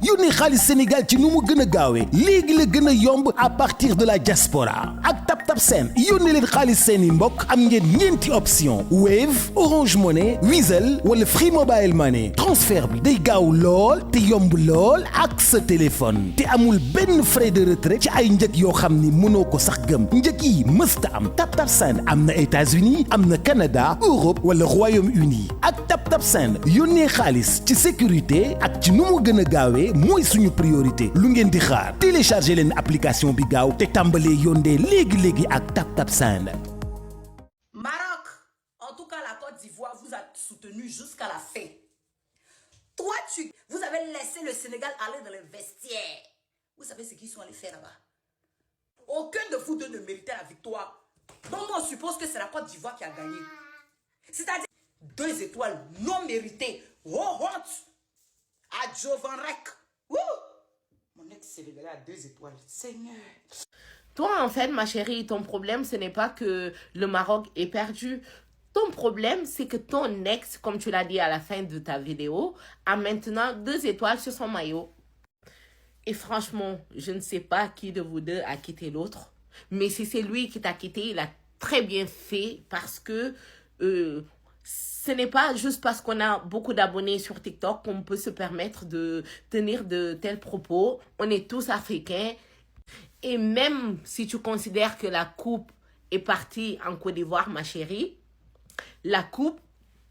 yónnee xaalis Sénégal ci nu mu gën a gaawee léegi la gën a yomb à partir de la diaspora ak TapTap Send yónnee leen xaalis seeni mbokk am ngeen ñeenti option Wave Orange Money Wizall wala Free Mobile Money transfert bi day gaaw lool te yomb lool ak sa téléphone te amul benn frais de retrait ci ay njëg yoo xam ni mënoo ko sax gëm njëg yi mësta am TapTap Send am na États-Unis am na Canada Europe wala Royaume-Uni ak TapTap Send yónnee xaalis ci sécurité ak ci nu mu gën a gaawee mooy suñu priorité lu ngeen di xaar téléchargé leen application bi gaaw te tàmbalee yónnee léegi ak TapTap Send. Maroc, en tout cas la Côte d'Ivoire vous a soutenu jusqu'à la fin. Toi, vous avez laissé le Sénégal aller dans les vestiaires. Vous savez ce qu'ils sont allés faire là-bas? Aucun de vous deux ne méritait la victoire. Donc on suppose que c'est la Côte d'Ivoire qui a gagné. C'est-à-dire 2 étoiles non méritées. Oh, honte! À Jovan Rek. Mon ex-sénégalais a 2 étoiles. Seigneur. Toi, en fait, ma chérie, ton problème, ce n'est pas que le Maroc est perdu. Ton problème, c'est que ton ex, comme tu l'as dit à la fin de ta vidéo, a maintenant 2 étoiles sur son maillot. Et franchement, je ne sais pas qui de vous deux a quitté l'autre. Mais si c'est lui qui t'a quitté, il a très bien fait parce que ce n'est pas juste parce qu'on a beaucoup d'abonnés sur TikTok qu'on peut se permettre de tenir de tels propos. On est tous africains. Et même si tu considères que la coupe est partie en Côte d'Ivoire, ma chérie, la coupe,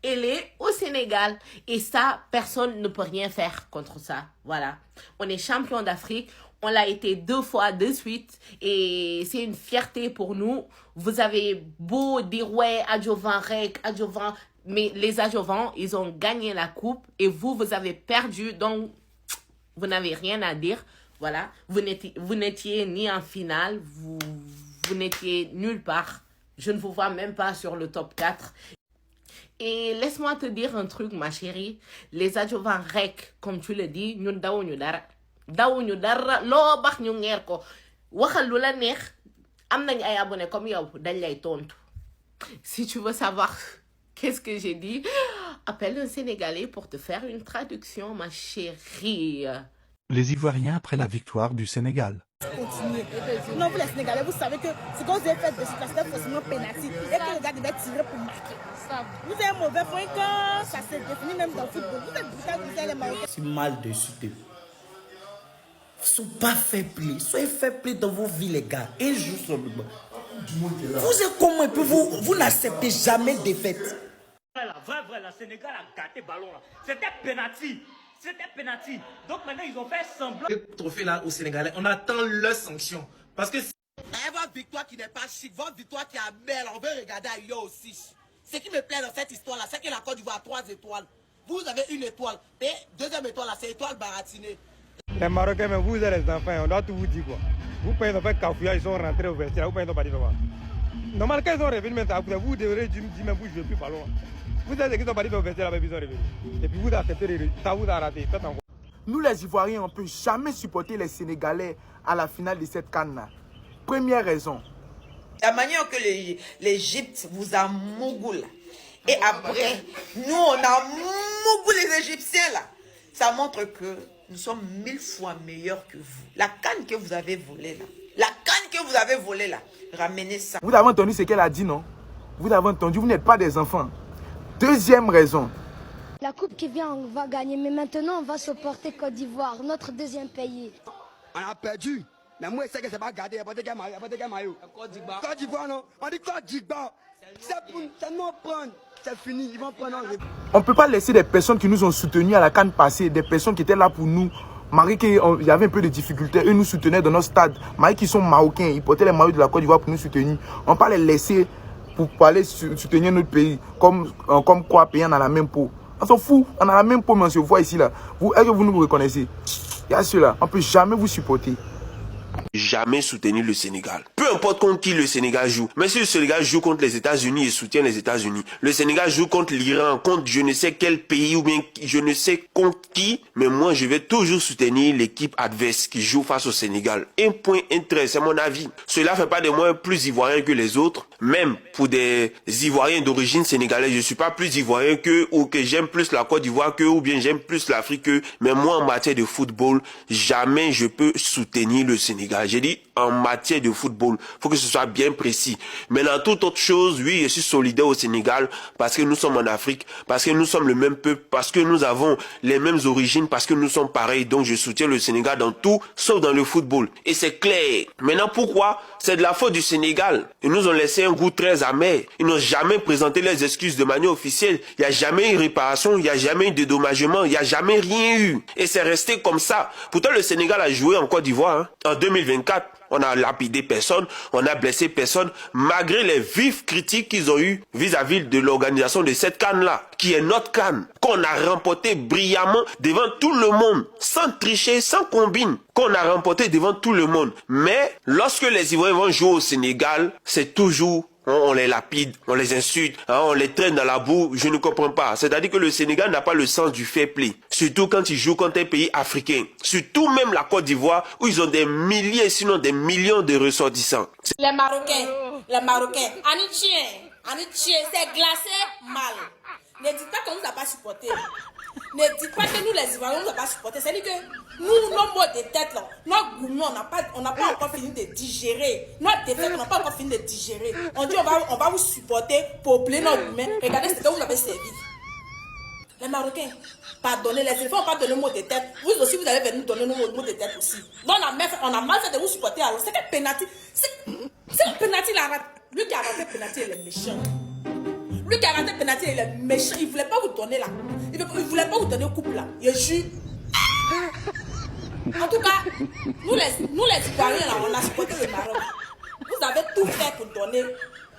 elle est au Sénégal. Et ça, personne ne peut rien faire contre ça. Voilà. On est champion d'Afrique. On l'a été 2 fois de suite. Et c'est une fierté pour nous. Vous avez beau dire, ouais, Adjovan Rek, Adjovan. Mais les Adjovans, ils ont gagné la coupe. Et vous avez perdu. Donc, vous n'avez rien à dire. Voilà. Vous n'étiez ni en finale. Vous n'étiez nulle part. Je ne vous vois même pas sur le top 4. Et laisse-moi te dire un truc, ma chérie. Les Adjovans Rek, comme tu le dis, ñun dawuñu dara. Dawuñu dara loo bax ñu ngeer ko. Waxal lu la neex. Am nañ ay abonnés comme yow, dañ lay tontu. Si tu veux savoir qu'est-ce que j'ai dit, appelle un Sénégalais pour te faire une traduction, ma chérie. Les Ivoiriens après la victoire du Sénégal. Continuez. Non, vous les Sénégalais, vous savez que ce qu'on vous a fait de ce c'était forcément pénalty et que le gars devait tirer pour marquer. Vous êtes mauvais point quand ça s'est défini même dans le football. Vous êtes brutal, vous êtes les Marocains. Je suis mal dessus de vous. Soyez pas fair play. Soyez fair play dans vos vies, les gars. Un jour sur le banc. Vous êtes comment et puis vous n'acceptez jamais défaite. Vrai, la Sénégal a gâté le ballon là. C'était penalty. C'était penalty. Donc maintenant ils ont fait semblant. Le trophée là au Sénégalais, on attend leur sanction. Parce que votre victoire qui n'est pas chic, votre victoire qui est belle, on veut regarder ailleurs aussi. Ce qui me plaît dans cette histoire-là, c'est que la Côte d'Ivoire a 3 étoiles. Vous avez 1 étoile. Et 2e étoile, là, c'est étoile baratinée. Les Marocains, mais vous êtes les enfants, on doit tout vous dire quoi. Vous payez fait cafouillage, ils sont rentrés au vestiaire, vous payez pas dire quoi. Normalement, quand ils sont revenus maintenant, vous devrez dire, même vous, je ne veux plus pas loin. Vous êtes qui sont partis au vestiaire, là, ils sont revenus. Et puis vous acceptez, ça vous a raté. Nous, les Ivoiriens, on ne peut jamais supporter les Sénégalais à la finale de cette CAN. Première raison. La manière que l'Égypte vous a mougou. Et après, nous, on a mougou les Égyptiens là. Ça montre que nous sommes 1000 fois meilleurs que vous. La canne que vous avez volée là. La canne que vous avez volée là. Ramenez ça. Vous avez entendu ce qu'elle a dit, non? Vous avez entendu, vous n'êtes pas des enfants. Deuxième raison. La coupe qui vient, on va gagner. Mais maintenant, on va supporter Côte d'Ivoire, notre 2e pays. On a perdu. Mais moi, je sais que c'est pas gardé. Il n'y a pas de maillot. Côte d'Ivoire, non. On dit Côte d'Ivoire. C'est non prendre. C'est fini. Ils vont prendre un... On ne peut pas laisser des personnes qui nous ont soutenus à la CAN passée, des personnes qui étaient là pour nous. Marie, il y avait un peu de difficultés. Eux nous soutenaient dans notre stade. Marie, qui sont marocains, ils portaient les maillots de la Côte d'Ivoire pour nous soutenir. On ne peut pas les laisser pour aller soutenir notre pays. Comme quoi, payant dans la même peau. On s'en fout. On a la même peau, mais on se voit ici là. Est-ce que vous nous reconnaissez? Il y a ceux-là. On ne peut jamais vous supporter. Jamais soutenir le Sénégal. Peu importe contre qui le Sénégal joue. Mais si le Sénégal joue contre les États-Unis et soutient les États-Unis, le Sénégal joue contre l'Iran, contre je ne sais quel pays ou bien je ne sais contre qui, mais moi je vais toujours soutenir l'équipe adverse qui joue face au Sénégal. Un point intéressant, c'est mon avis. Cela fait pas de moi plus ivoirien que les autres, même pour des Ivoiriens d'origine sénégalaise, je suis pas plus Ivoirien qu'eux, ou que j'aime plus la Côte d'Ivoire qu'eux, ou bien j'aime plus l'Afrique qu'eux, mais moi en matière de football, jamais je peux soutenir le Sénégal. J'ai dit en matière de football, faut que ce soit bien précis. Mais dans toute autre chose, oui, je suis solidaire au Sénégal parce que nous sommes en Afrique, parce que nous sommes le même peuple, parce que nous avons les mêmes origines, parce que nous sommes pareils. Donc je soutiens le Sénégal dans tout, sauf dans le football. Et c'est clair. Maintenant, pourquoi? C'est de la faute du Sénégal. Ils nous ont laissé un goût très amer. Ils n'ont jamais présenté les excuses de manière officielle. Il n'y a jamais eu réparation, il n'y a jamais eu dédommagement, il n'y a jamais rien eu. Et c'est resté comme ça. Pourtant, le Sénégal a joué en Côte d'Ivoire, hein. En 2024. On a lapidé personne, on a blessé personne, malgré les vives critiques qu'ils ont eues vis-à-vis de l'organisation de cette CAN-là, qui est notre CAN, qu'on a remporté brillamment devant tout le monde, sans tricher, sans combine, qu'on a remporté devant tout le monde. Mais lorsque les Ivoiriens vont jouer au Sénégal, c'est toujours... On les lapide, on les insulte, on les traîne dans la boue, je ne comprends pas. C'est-à-dire que le Sénégal n'a pas le sens du fair play. Surtout quand ils jouent contre un pays africain. Surtout même la Côte d'Ivoire, où ils ont des milliers, sinon des millions de ressortissants. Les Marocains, Anitien, c'est glacé mal. Ne dites pas qu'on nous a pas supporté. Ne dites pas que nous les Ivoiriens nous a pas supporté. C'est-à-dire que nous, nos mots de tête, là, nos gourmets, on n'a pas encore fini de digérer. Notre défaite, on n'a pas encore fini de digérer. On dit on va vous supporter pour oublier nos gourmets. Regardez ce que vous avez servi. Les Marocains, pardonnez, les Ivoiriens n'ont pas donné mot de tête. Vous aussi, vous allez venir donner nos mots de tête aussi. Donc on a mal fait de vous supporter. Alors, c'est que penalty. C'est le penalty, lui qui a raté le penalty, il est méchant. Lui qui a raté le penalty, il est méchant. Il ne voulait pas vous donner là. Il ne voulait pas vous donner couple là. Il jure. En tout cas, nous les Ivoiriens là, on a supporté le Maroc. Vous avez tout fait pour donner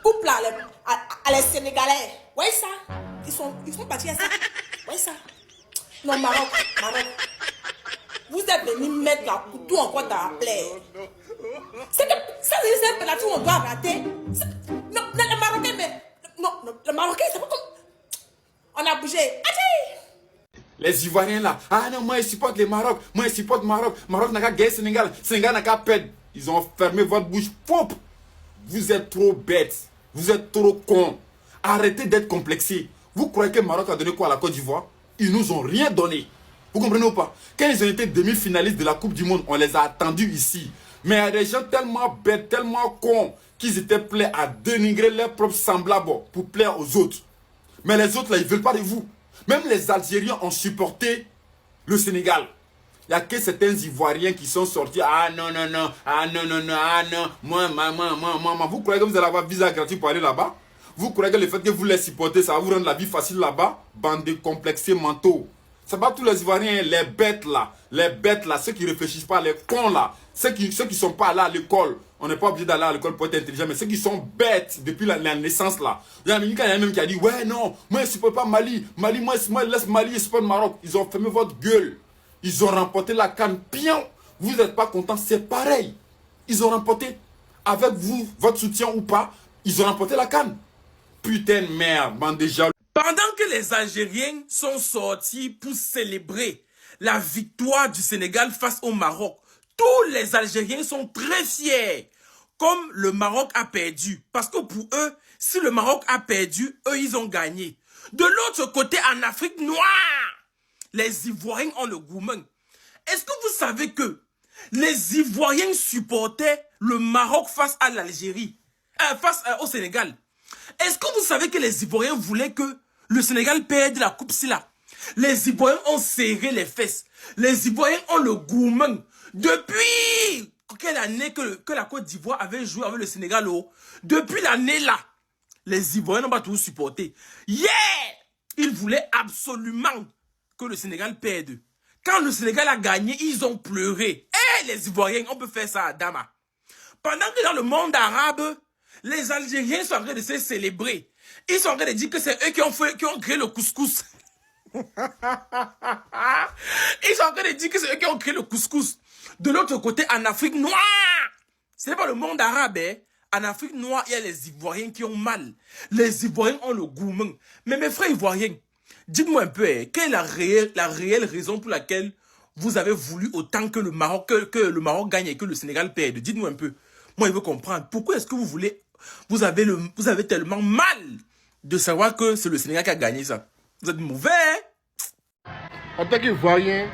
couple là à les Sénégalais. Vous voyez ça? Ils sont partis à ça. Vous voyez ça? Non, Maroc. Vous êtes venus mettre la couteau encore dans la plaie. C'est que ça, c'est un penalty où on doit rater. Non, les Marocains, mais. Non, les Marocains, c'est pas comme. On a bougé. Allez! Les Ivoiriens là, ah non, moi je supporte le Maroc, moi je supporte Maroc, Maroc n'a qu'à gagner Sénégal, Sénégal n'a qu'à perdre. Ils ont fermé votre bouche. Pop! Vous êtes trop bêtes, vous êtes trop cons. Arrêtez d'être complexés. Vous croyez que le Maroc a donné quoi à la Côte d'Ivoire? Ils nous ont rien donné. Vous comprenez ou pas? Quand ils ont été demi-finalistes de la Coupe du Monde, on les a attendus ici. Mais il y a des gens tellement bêtes, tellement cons, qu'ils étaient prêts à dénigrer leurs propres semblables pour plaire aux autres. Mais les autres là, ils ne veulent pas de vous. Même les Algériens ont supporté le Sénégal. Il n'y a que certains Ivoiriens qui sont sortis. Ah non, moi. Vous croyez que vous allez avoir visa gratuit pour aller là-bas? Vous croyez que le fait que vous les supportez, ça va vous rendre la vie facile là-bas? Bande de complexés mentaux. C'est pas tous les Ivoiriens, les bêtes là, ceux qui ne réfléchissent pas, les cons là, ceux qui sont pas là à l'école. On n'est pas obligé d'aller à l'école pour être intelligent, mais ceux qui sont bêtes depuis la naissance là. Il y a même qui a dit, ouais non, moi je ne supporte pas Mali, moi laisse Mali, je supporte Maroc. Ils ont fermé votre gueule. Ils ont remporté la CAN. Pion, vous n'êtes pas content, c'est pareil. Ils ont remporté, avec vous, votre soutien ou pas, ils ont remporté la CAN. Putain de merde, bande de jaloux. Pendant que les Algériens sont sortis pour célébrer la victoire du Sénégal face au Maroc, tous les Algériens sont très fiers, comme le Maroc a perdu. Parce que pour eux, si le Maroc a perdu, eux, ils ont gagné. De l'autre côté, en Afrique noire, les Ivoiriens ont le gourmand. Est-ce que vous savez que les Ivoiriens supportaient le Maroc face à l'Algérie, face au Sénégal? Est-ce que vous savez que les Ivoiriens voulaient que le Sénégal perde la coupe là? Les Ivoiriens ont serré les fesses. Les Ivoiriens ont le gourmand. Depuis quelle année que la Côte d'Ivoire avait joué avec le Sénégal? Depuis l'année là, les Ivoiriens n'ont pas tout supporté. Yeah! Ils voulaient absolument que le Sénégal perde. Quand le Sénégal a gagné, ils ont pleuré. Les Ivoiriens, on peut faire ça à Dama. Pendant que dans le monde arabe, les Algériens sont en train de se célébrer. Ils sont en train de dire que c'est eux qui ont créé le couscous. Ils sont en train de dire que c'est eux qui ont créé le couscous. De l'autre côté, en Afrique noire, ce n'est pas le monde arabe. En Afrique noire, il y a les Ivoiriens qui ont mal. Les Ivoiriens ont le gourmand. Mais mes frères Ivoiriens, dites-moi un peu, quelle est la réelle raison pour laquelle vous avez voulu autant que le Maroc gagne et que le Sénégal perde? Dites-moi un peu. Moi, je veux comprendre. Pourquoi est-ce que vous voulez Vous avez tellement mal de savoir que c'est le Sénégal qui a gagné ça. Vous êtes mauvais, hein? En tant qu'Ivoirien,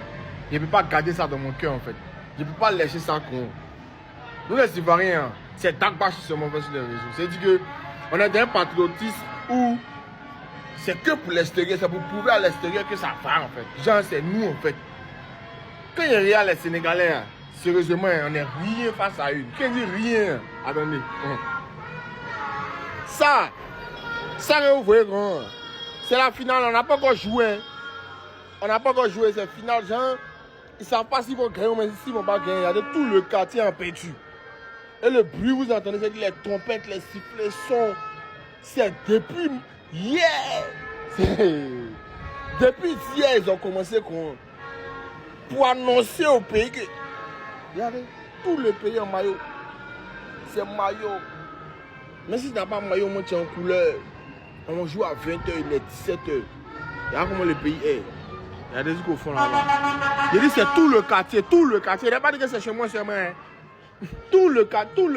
je ne peux pas garder ça dans mon cœur, en fait. Je ne peux pas lâcher ça con. Nous, les Ivoiriens, c'est Dagba qui se mauvais sur les réseaux. C'est-à-dire qu'on est dans un patriotisme où c'est que pour l'extérieur, c'est pour prouver à l'extérieur que ça va, en fait. Genre, c'est nous, en fait. Quand il y a les Sénégalais, hein, sérieusement, on n'est rien face à eux. Quand il dit rien, attendez. Ça, vous voyez, c'est la finale, on n'a pas encore joué. On n'a pas encore joué, c'est finale, genre, ils ne savent pas s'ils vont gagner, mais s'ils ne vont pas gagner. Il y a de tout le quartier en peinture. Et le bruit, vous entendez, c'est les trompettes, les sifflets, sons. C'est depuis hier. Depuis hier, ils ont commencé pour annoncer au pays que, regardez, tout le pays en maillot. C'est maillot. Mais si tu n'as pas maillot, moi tu es en couleur. On joue à 20h, il est 17h. Regarde comment le pays est. Il y a des trucs au fond là-bas. Je dis c'est tout le quartier, tout le quartier. Il n'y a pas dit que c'est chez moi seulement. Hein. Tout le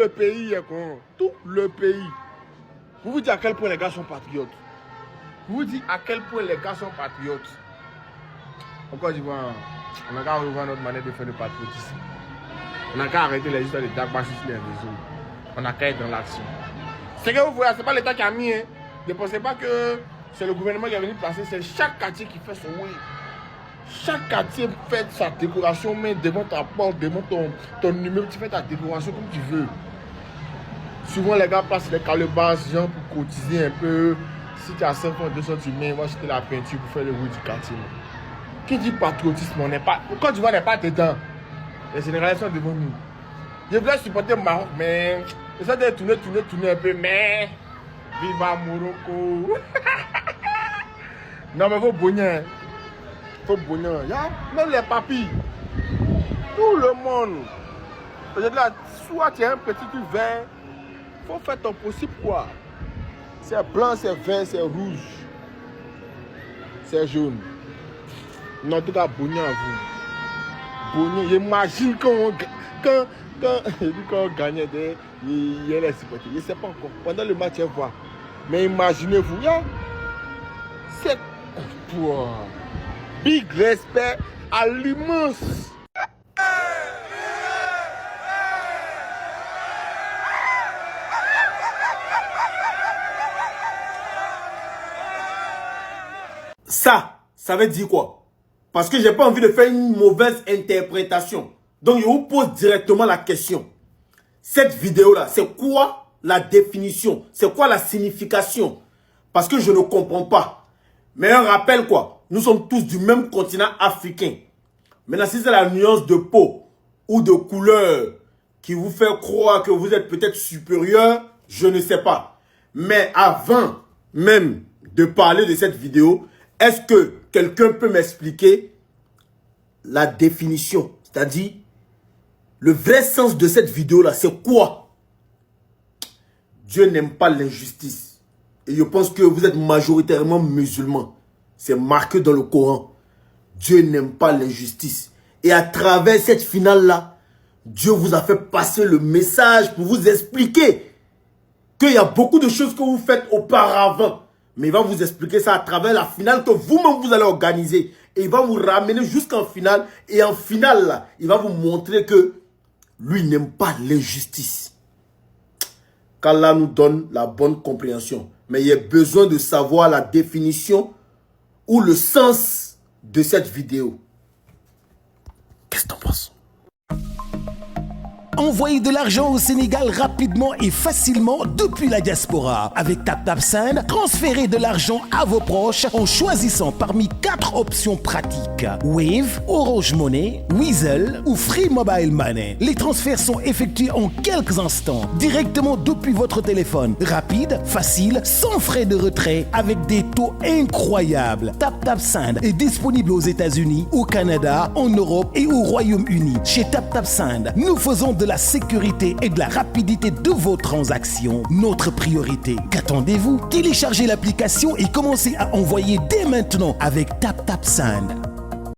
pays est con. Tout le pays. Vous dites à quel point les gars sont patriotes. Vous dites à quel point les gars sont patriotes. En Côte d'Ivoire, on a qu'à revoir notre manière de faire le patriotisme. On a qu'à arrêter les histoires de Dagba sur les réseaux. On a qu'à être dans l'action. C'est que vous voyez, c'est pas l'État qui a mis. Hein. Ne pensez pas que c'est le gouvernement qui est venu placer. C'est chaque quartier qui fait son oui. Chaque quartier fait sa décoration, mais devant ta porte, devant ton numéro, tu fais ta décoration comme tu veux. Souvent, les gars passent les calebasses, genre pour cotiser un peu. Si tu as 5 francs, 200, tu mets, moi j'étais la peinture pour faire le bruit du quartier. Qui dit patriotisme, on n'est pas. Quand tu vois, on n'est pas dedans. Les Sénégalais sont devant nous. Je voulais supporter le Maroc, mais j'essaie de tourner un peu, mais. Viva Morocco! Non, mais faut bonheur. Faut bonheur. Même les papis. Tout le monde. Aujourd'hui, soit tu as un petit truc vert, faut faire ton possible quoi. C'est blanc, c'est vert, c'est rouge. C'est jaune. Non, en tout cas, bonheur à vous. Bonheur. J'imagine quand on gagnait, il y a les supporters. Je ne sais pas encore. Pendant le match, on voit. Mais imaginez-vous, c'est pour big respect à l'immense. Ça veut dire quoi? Parce que j'ai pas envie de faire une mauvaise interprétation. Donc je vous pose directement la question. Cette vidéo-là, c'est quoi la définition? C'est quoi la signification? Parce que je ne comprends pas. Mais un rappel quoi? Nous sommes tous du même continent africain. Maintenant, si c'est la nuance de peau ou de couleur qui vous fait croire que vous êtes peut-être supérieur, je ne sais pas. Mais avant même de parler de cette vidéo, est-ce que quelqu'un peut m'expliquer la définition? C'est-à-dire, le vrai sens de cette vidéo-là, c'est quoi? Dieu n'aime pas l'injustice. Et je pense que vous êtes majoritairement musulmans. C'est marqué dans le Coran. Dieu n'aime pas l'injustice. Et à travers cette finale-là, Dieu vous a fait passer le message pour vous expliquer qu'il y a beaucoup de choses que vous faites auparavant. Mais il va vous expliquer ça à travers la finale que vous-même vous allez organiser. Et il va vous ramener jusqu'en finale. Et en finale, là, il va vous montrer que lui n'aime pas l'injustice. Qu'Allah nous donne la bonne compréhension. Mais il y a besoin de savoir la définition ou le sens de cette vidéo. Qu'est-ce que t'en penses? Envoyez de l'argent au Sénégal rapidement et facilement depuis la diaspora. Avec TapTapSend, transférez de l'argent à vos proches en choisissant parmi 4 options pratiques. Wave, Orange Money, Weasel ou Free Mobile Money. Les transferts sont effectués en quelques instants, directement depuis votre téléphone. Rapide, facile, sans frais de retrait, avec des taux incroyables. TapTapSend est disponible aux États-Unis, au Canada, en Europe et au Royaume-Uni. Chez TapTapSend, nous faisons de la sécurité et de la rapidité de vos transactions notre priorité. Qu'attendez-vous? Téléchargez l'application et commencez à envoyer dès maintenant avec TapTapSend.